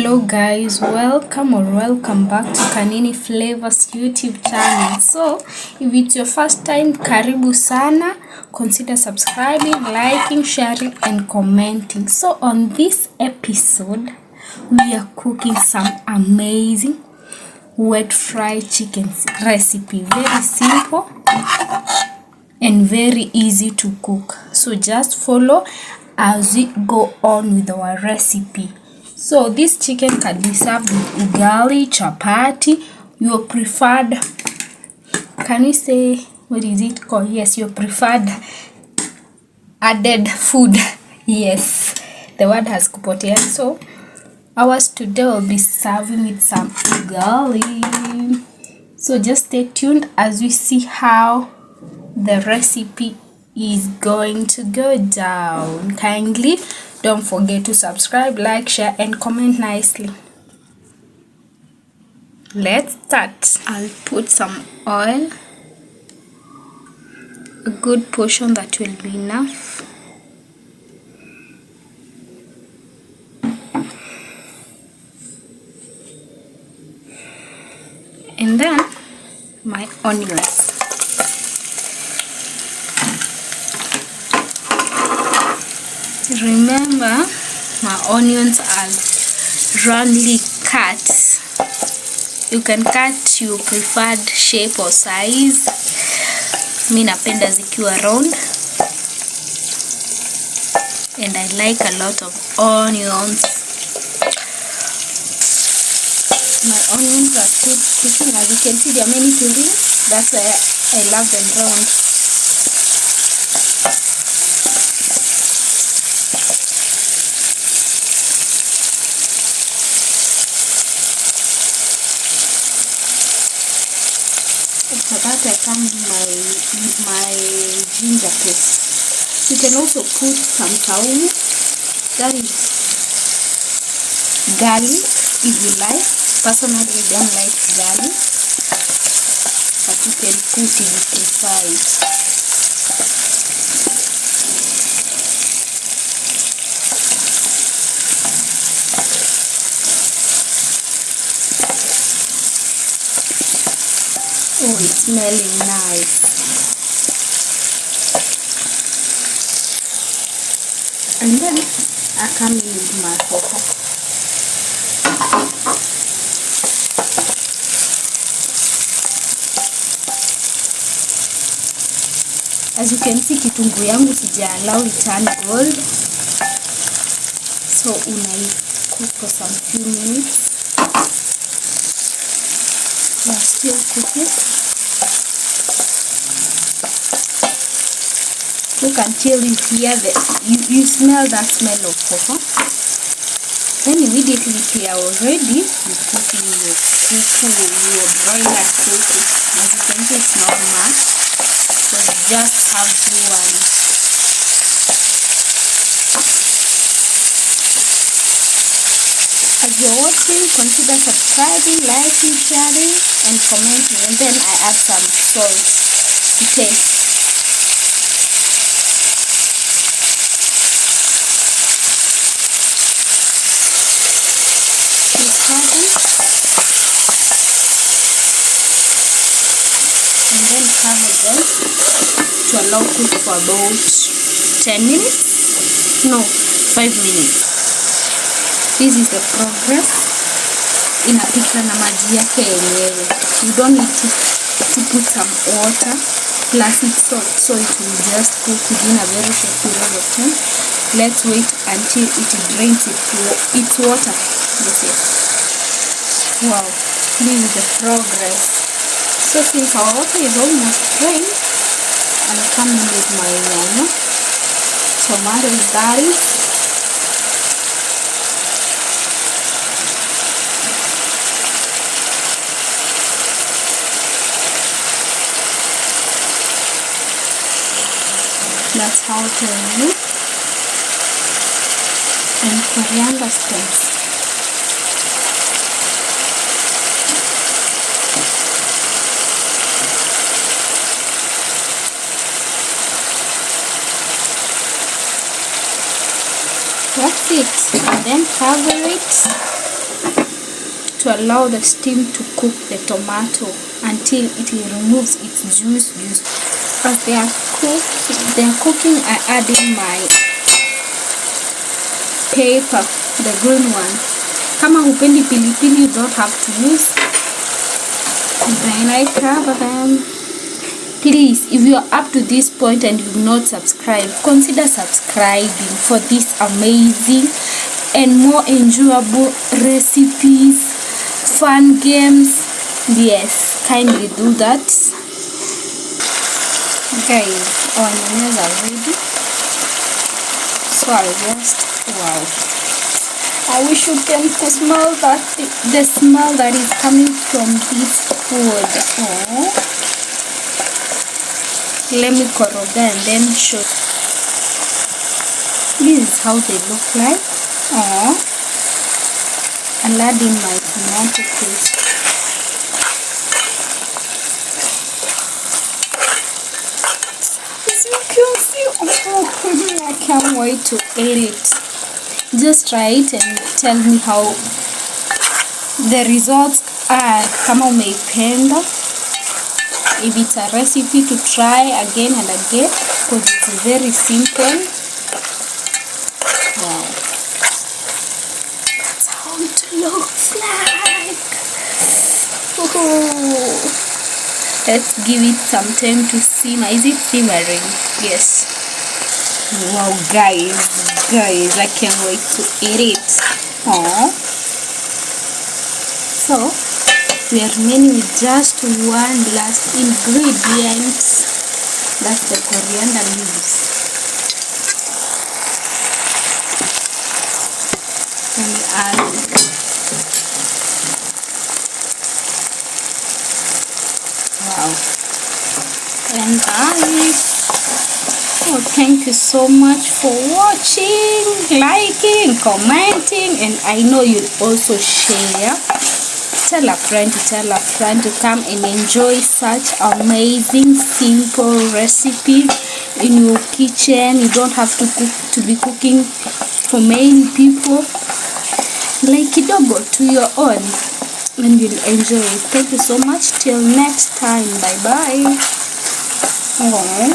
Hello guys, welcome back to Kanini Flavors YouTube channel. So if it's your first time, karibu sana. Consider subscribing, liking, sharing and commenting. So on this episode we are cooking some amazing wet fried chicken recipe. Very simple and very easy to cook. So just follow as we go on with our recipe. So this chicken can be served with ugali, chapati, your preferred, can we say, what is it called? Yes, your preferred added food. Yes, the word has kupotea. So ours today will be serving with some ugali. So just stay tuned as we see how the recipe is going to go down. Kindly don't forget to subscribe, like, share and comment nicely. Let's start. I'll put some oil, a good portion that will be enough. And then my onions. Remember, my onions are roundly cut. You can cut your preferred shape or size. Mi napenda zikiwa round. And I like a lot of onions. My onions are still cooking. As you can see, there are many peelings. That's why I love them round. After that, I come with my ginger paste. You can also put some saumu, that is garlic if you like. Personally, I don't like garlic, but you can put it if you prefer it. Oh, it's smelling nice. And then I come in with my pepper. As you can see, kitunguu yangu sija allow it turn gold. So unai cook for some few minutes. We are still cooking. Cook until you hear you smell that smell of pepper. Then immediately we are already, you put in your broiler kuku. As you can see, it's not much, so just have one. As you're watching, consider subscribing, liking, sharing and commenting, and then I add some salt to taste. And then cover them to allow cook for about 10 minutes, no, 5 minutes. This is the progress. Inapika na maji yake yenyewe. You don't need to put some water plus it's salt, so it will just cook within a very short period of time. Let's wait until it drains its water. That's it. Wow, this is the progress. So since our water is almost drained, I'll come in with my nyanya, tomato garlic, that's how to look, and coriander stems. That's it. And then cover it to allow the steam to cook the tomato until it removes its juice. As they are cooking, I add in my pepper, the green one. Kama hupendi pilipili, you don't have to use. Then I cover them. Please, if you are up to this point and you've not subscribed, consider subscribing for this amazing and more enjoyable recipes, fun games. Yes, kindly do that. Guys, our onions are ready. So I'll just, wow. I wish you can smell that, the smell that is coming from this food. Oh. Let me koroga and then show. This is how they look like. I'll add in my tomato paste. As you can see, I can't wait to eat it. Just try it and tell me how the results are. Kama umeipenda. If it's a recipe to try again and again, because it's very simple. Wow, that's how it looks like. Ooh. Let's give it some time to simmer. Is it simmering? Yes. Wow, guys, I can't wait to eat it. So we are remaining with just one last ingredient. That's the coriander leaves. Let me add it. Wow. And thank you so much for watching, liking, commenting, and I know you'll also share. Tell a friend to come and enjoy such amazing simple recipe in your kitchen. You don't have to be cooking for many people. Like kidogo to your own, and you'll enjoy it. Thank you so much. Till next time. Bye bye. Aww.